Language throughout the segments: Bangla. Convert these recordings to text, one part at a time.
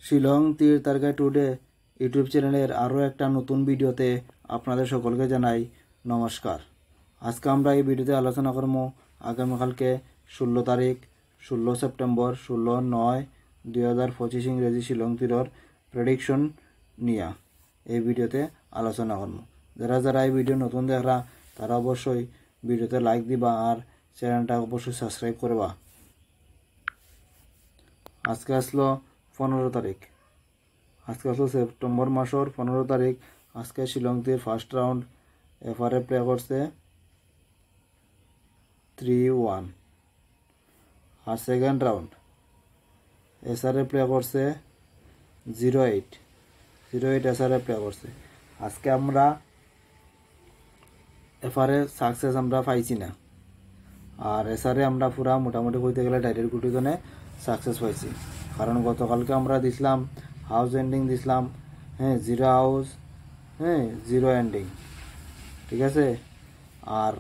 শিলং তীরতারকা টুডে ইউটিউব চ্যানেলের আরও একটা নতুন ভিডিওতে আপনাদের সকলকে জানাই নমস্কার। আজকে আমরা এই ভিডিওতে আলোচনা করব আগামীকালকে 16 তারিখ 16 সেপ্টেম্বর 16/9/2025 ইংরেজি শিলং তীরের প্রেডিকশন নিয়ে এই ভিডিওতে আলোচনা করব। যারা যারা এই ভিডিও নতুন দেখরা তারা অবশ্যই ভিডিওতে লাইক দিবা আর চ্যানেলটা অবশ্যই সাবস্ক্রাইব করবা। আজকে আসলো 15 তারিখ, আজকে আসলো সেপ্টেম্বর মাসের 15 তারিখ। আজকে শিলং তীর ফার্স্ট রাউন্ড এফআরএ প্লে করছে 3-1 আর সেকেন্ড রাউন্ড এসআরএ প্লে করছে 0-8 এসআরএ প্লে করছে। আজকে আমরা এফআরএ সাকসেস আমরা পাইছি না, আর এসআরএ আমরা পুরা মোটামুটি কইতে গেলে ডাইরেক্ট গুটিজনে সাকসেস পাইছি। কারণ গতকালকে আমরা দিছিলাম হাউস এন্ডিং দিছিলাম, 0 হাউস, 0 এন্ডিং, ঠিক আছে। আর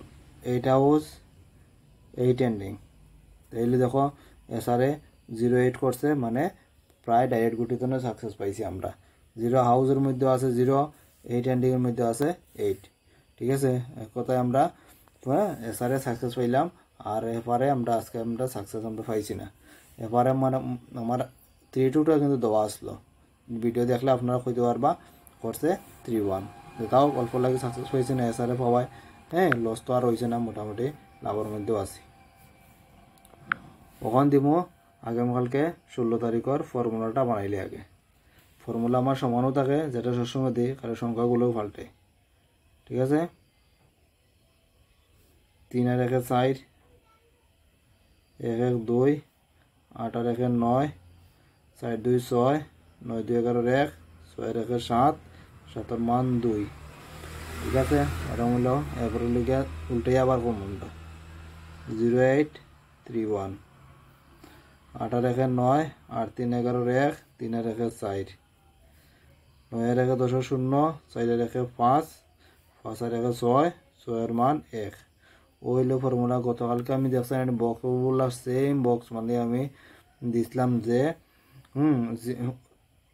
8 হাউস 8 এন্ডিং। তাইলে দেখো এসআরএ 0-8 করছে, মানে প্রায় ডাইরেক্ট গুটিজনে সাকসেস পাইছি আমরা। 0 হাউসের মধ্যে আছে 0, 8 এন্ডিংয়ের মধ্যে আছে 8, ঠিক আছে। এক কথায় আমরা এসআরএ সাকসেস পাইলাম, আর এরপরে আজকে আমরা সাকসেস আমরা পাইছি না। এরপরে মানে আমার 3-2টা কিন্তু দেওয়া আসলো, ভিডিও দেখলে আপনারা কইতে পারবা করছে 3-1। তাও অল্প লাগে সাকসেস পাইছে না এসআরএ পাওয়ায়, লস তো আর হয়েছে না, মোটামুটি লাভের মধ্যেও আছি। ওখান দিমো আগামীকালকে 16 তারিখের ফর্মুলাটা বানাইলে আগে। ফর্মুলা আমার সমানও থাকে, যেটা সবসময় দিই, কারণ সংখ্যাগুলোও পাল্টে, ঠিক আছে। 3 আর 1 4, 1 1 2, 8 আর 1 9, 4 2 6, 9 2 11 1, 6 আর 1 7, 7 এর মান 2, ঠিক আছে। এরকম হলো এরপরে লিখে উল্টে আবার কমনটা 0-8 3-1, 8 আর 1 9, 8 3 11 1, 3 আর 1 4, 9 আর 1 10 0, 4 আর 1 5, 5 আর 1 6, 6 এর মান 1। ওইলো ফর্মুলা। গতকালকে আমি দেখছিলাম বক্স বললা সেম বক্স, মানে আমি দিছিলাম যে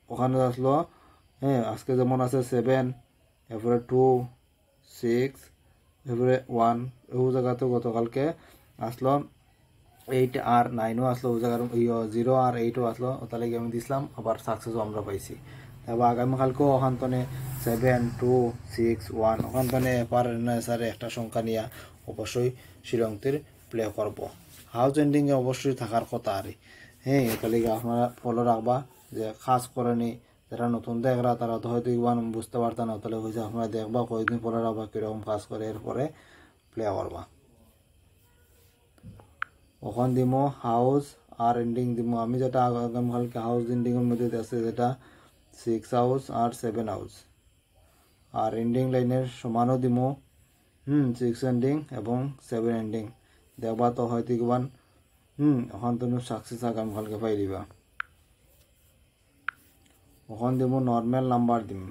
ওখানে আসলো, আজকে যেমন আছে 7, এরপরে 2 6, এরপরে 1, ওই জায়গাতে গতকালকে আসলো 8 আর 9ও আসলো, ওই জায়গার 0 আর 8ও আসলো, তাহলে আমি দিছিলাম, আবার সাকসেসও আমরা পাইছি। তারপর আগামীকালকেও ওখান তনে 7 2 6 1 ওখান তনে পার সারে একটা সংখ্যা নিয়ে অবশ্যই শিলং তীর প্লে করব। হাউস এন্ডিংয়ে অবশ্যই থাকার কথা আর তাহলে আপনারা ফলো রাখবা, যে খাস করেনি যারা নতুন দেখরা তারা তো হয়তো ইমান বুঝতে পারতাম না, তাহলে হয়েছে আপনারা দেখবা কয়েকদিন ফলো রাখবা কীরকম কাজ করে, এরপরে প্লে করবা। ওখান দিমো হাউস আর এন্ডিং দিমো আমি, যেটা আগামীকালকে হাউস এন্ডিংয়ের মধ্যে আছে, যেটা 6 হাউস আর 7 হাউস, আর এন্ডিং লাইনের সমানও দিমো 6 এন্ডিং এবং 7 এন্ডিং। দেখবা তো হয়তো কিমান ওখান তুমি সাকসেস আগামীকালকে পাই দিবা। ওখান দিমো নর্মাল নাম্বার দিম,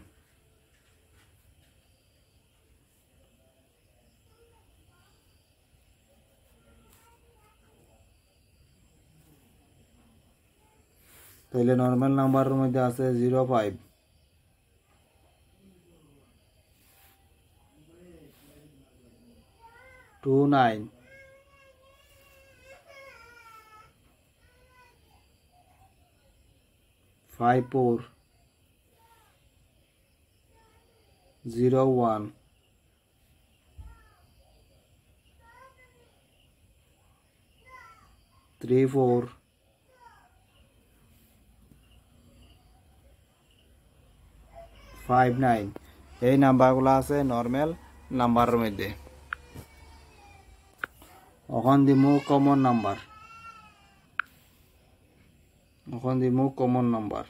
তাহলে নর্মাল নাম্বারের মধ্যে আছে 0 5, 2 9, 5 4, 0 1, 3 4, 5 9। এই নাম্বারগুলো আছে নর্মাল নাম্বারের মধ্যে। ওখান দিমু কমন নাম্বার, ওখান দিমু কমন নাম্বার,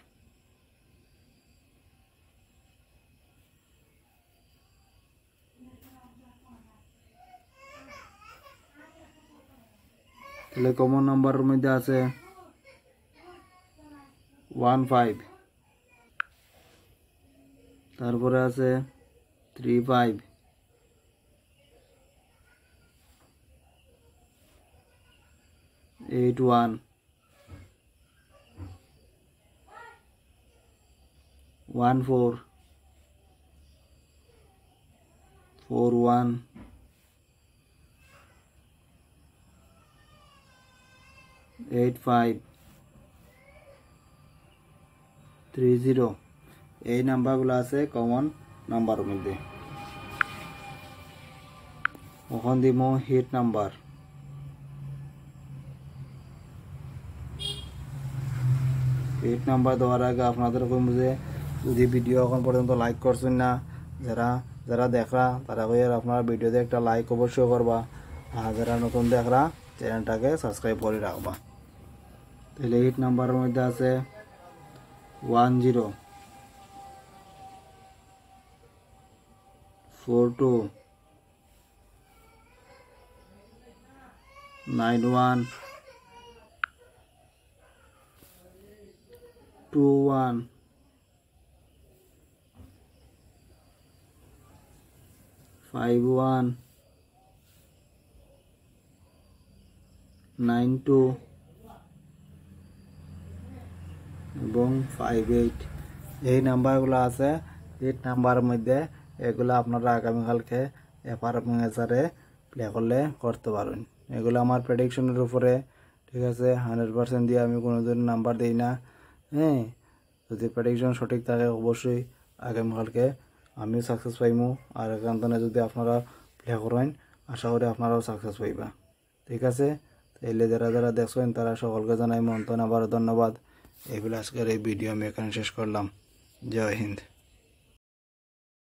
তাহলে কমন নাম্বারের মধ্যে আছে 1 5, তারপরে আছে 3 5, 8 1, 14 41 85 30 এই নাম্বারগুলো আছে কমন নাম্বারের মধ্যে। এখন দিব হিট নাম্বার। হিট নাম্বার দেওয়ার আগে আপনাদের কইম যে যদি ভিডিও এখন পর্যন্ত লাইক করছেন না, যারা যারা দেখরা তারা কই আপনারা ভিডিওতে একটা লাইক অবশ্যই করবা, আর যারা নতুন দেখরা চ্যানেলটাকে সাবস্ক্রাইব করে রাখবা। তাহলে হিট নাম্বারের মধ্যে আছে 10 42 91 21 51 92 এবং 58 এই নাম্বারগুলো আছে হিট নাম্বারের মধ্যে। এগুলো আপনারা আগামীকালকে এফআর এবং এসআরে প্লে করলে করতে পারেন। এগুলো আমার প্রেডিকশনের উপরে, ঠিক আছে। 100% দিয়ে আমি কোনো দিন নাম্বার দিই না। হ্যাঁ, যদি প্রেডিকশন সঠিক থাকে অবশ্যই আগামীকালকে আমিও সাকসেস পাইমু। আর এখানে যদি আপনারা প্লে করেন আশা করি আপনারাও সাকসেস পাইবা, ঠিক আছে। তাইলে যারা যারা দেখছেন তারা সকলকে জানাই মন্তন আবার ধন্যবাদ। এগুলো আজকের এই ভিডিও আমি এখানে শেষ করলাম। জয় হিন্দ।